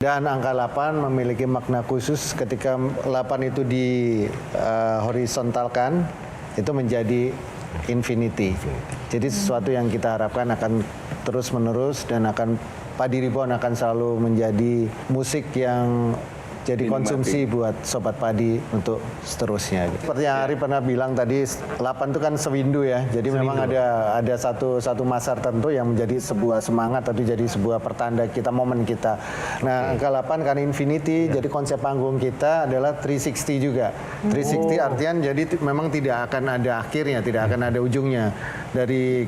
Dan angka 8 memiliki makna khusus ketika 8 itu di horizontalkan, itu menjadi infinity. Jadi sesuatu yang kita harapkan akan terus menerus dan akan Padi Reborn akan selalu menjadi musik yang jadi konsumsi buat Sobat Padi untuk seterusnya. Seperti yang Ari pernah bilang tadi, 8 itu kan sewindu ya. Jadi memang ada satu masa tertentu yang menjadi sebuah semangat atau jadi sebuah pertanda kita, momen kita. Nah, angka 8 kan infinity, jadi konsep panggung kita adalah 360 juga. 360 artian jadi memang tidak akan ada akhirnya, tidak akan ada ujungnya. Dari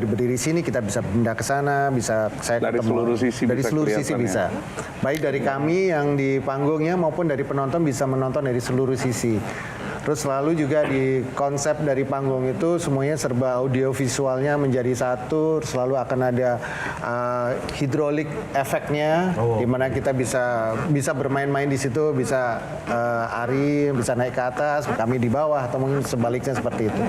berdiri sini kita bisa pindah ke sana, bisa saya dari ketemu seluruh sisi bisa. Baik dari kami yang di panggungnya maupun dari penonton bisa menonton dari seluruh sisi. Terus selalu juga di konsep dari panggung itu semuanya serba audio visualnya menjadi satu, selalu akan ada hidrolik efeknya, di mana kita bisa bermain-main di situ, bisa Ari bisa naik ke atas, kami di bawah atau mungkin sebaliknya seperti itu.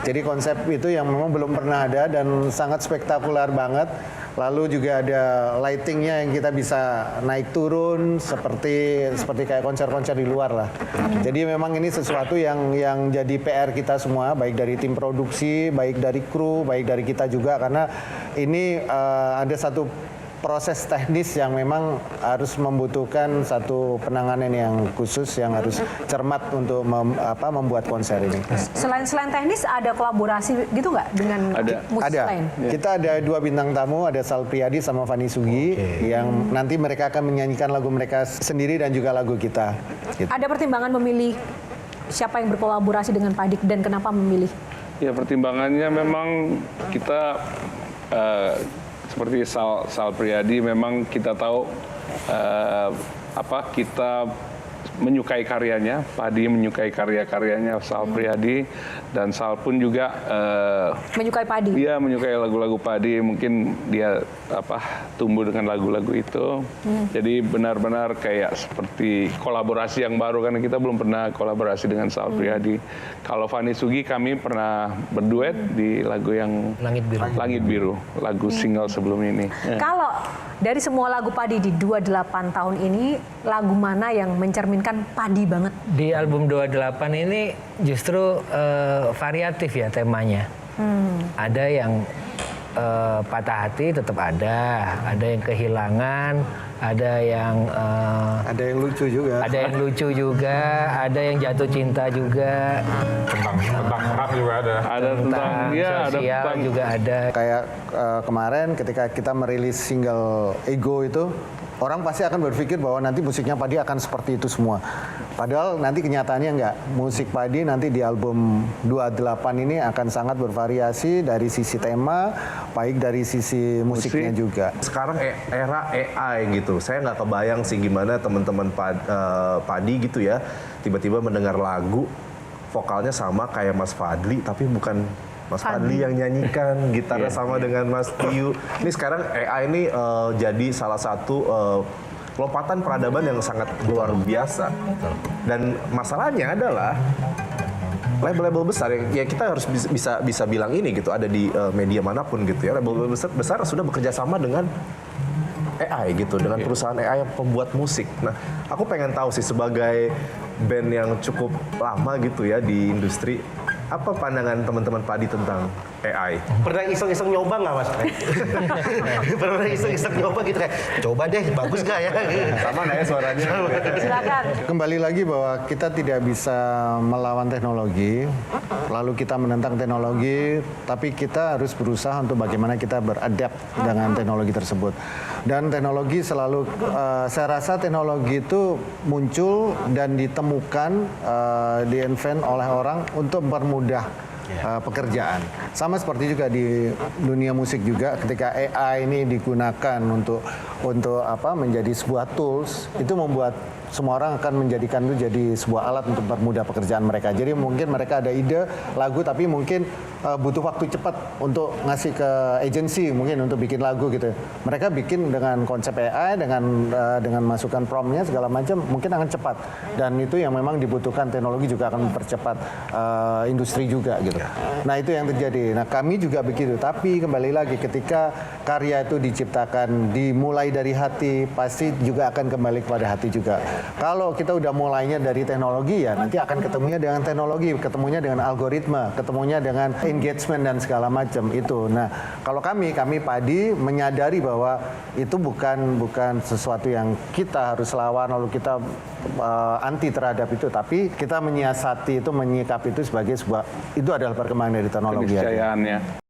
Jadi konsep itu yang memang belum pernah ada dan sangat spektakuler banget. Lalu juga ada lightingnya yang kita bisa naik turun seperti kayak konser-konser di luar lah. Jadi memang ini sesuatu yang jadi PR kita semua, baik dari tim produksi, baik dari kru, baik dari kita juga, karena ini ada satu proses teknis yang memang harus membutuhkan satu penanganan yang khusus, yang harus cermat untuk membuat konser ini. Selain teknis, ada kolaborasi gitu nggak dengan musik lain? Kita ada 2 bintang tamu, ada Sal Priadi sama Fanny Sugi, yang nanti mereka akan menyanyikan lagu mereka sendiri dan juga lagu kita. Gitu. Ada pertimbangan memilih siapa yang berkolaborasi dengan Padik dan kenapa memilih? Ya, pertimbangannya memang kita seperti Sal Priadi, memang kita tahu kita menyukai karyanya, Padi menyukai karya-karyanya Sal Priadi, dan Sal pun juga menyukai Padi. Dia menyukai lagu-lagu Padi, mungkin dia tumbuh dengan lagu-lagu itu. Jadi benar-benar kayak seperti kolaborasi yang baru, karena kita belum pernah kolaborasi dengan Sal Priadi. Kalau Fanny Sugi, kami pernah berduet di lagu yang Langit Biru, lagu single sebelum ini. Kalau dari semua lagu Padi di 28 tahun ini, lagu mana yang mencerminkan Padi banget? Di album 28 ini justru variatif ya temanya. Ada yang patah hati tetap ada yang kehilangan, ada yang lucu juga. Ada yang lucu juga, ada yang jatuh cinta juga. Tentang rap juga ada. Ada tentang sosial juga ada. Kayak kemarin ketika kita merilis single Ego itu, orang pasti akan berpikir bahwa nanti musiknya Padi akan seperti itu semua. Padahal nanti kenyataannya enggak. Musik Padi nanti di album 28 ini akan sangat bervariasi dari sisi tema, baik dari sisi musiknya juga. Sekarang era AI gitu. Saya nggak kebayang sih gimana teman-teman Padi gitu ya, tiba-tiba mendengar lagu, vokalnya sama kayak Mas Fadli, tapi bukan Mas Fadli yang nyanyikan, gitarnya sama dengan Mas Tiu. Ini sekarang AI ini jadi salah satu lompatan peradaban yang sangat luar biasa. Dan masalahnya adalah label-label besar ya kita harus bisa bilang ini gitu, ada di media manapun gitu ya. Label-label besar sudah bekerja sama dengan AI gitu, dengan perusahaan AI yang pembuat musik. Nah, aku pengen tahu sih sebagai band yang cukup lama gitu ya di industri, apa pandangan teman-teman Padi tentang AI? Pernah iseng-iseng nyoba nggak, Mas? Pernah iseng-iseng nyoba gitu kayak, coba deh, bagus nggak ya? Sama nggak ya suaranya? Silakan. Kembali lagi bahwa kita tidak bisa melawan teknologi, lalu kita menentang teknologi, tapi kita harus berusaha untuk bagaimana kita beradapt dengan teknologi tersebut. Dan teknologi selalu, saya rasa teknologi itu muncul dan ditemukan, di-invent oleh orang untuk mempermudah pekerjaan. Sama seperti juga di dunia musik juga, ketika AI ini digunakan untuk menjadi sebuah tools, itu membuat semua orang akan menjadikan itu jadi sebuah alat untuk mempermudah pekerjaan mereka. Jadi mungkin mereka ada ide lagu, tapi mungkin butuh waktu cepat untuk ngasih ke agensi mungkin untuk bikin lagu gitu. Mereka bikin dengan konsep AI, dengan masukan promptnya segala macam, mungkin akan cepat. Dan itu yang memang dibutuhkan, teknologi juga akan mempercepat industri juga gitu. Nah itu yang terjadi. Nah kami juga begitu. Tapi kembali lagi ketika karya itu diciptakan, dimulai dari hati, pasti juga akan kembali kepada hati juga. Kalau kita udah mulainya dari teknologi ya nanti akan ketemunya dengan teknologi, ketemunya dengan algoritma, ketemunya dengan engagement dan segala macam itu. Nah, kalau kami Padi menyadari bahwa itu bukan sesuatu yang kita harus lawan lalu kita anti terhadap itu, tapi kita menyiasati itu, menyikapi itu sebagai sebuah, itu adalah perkembangan dari teknologi. Keniscayaannya.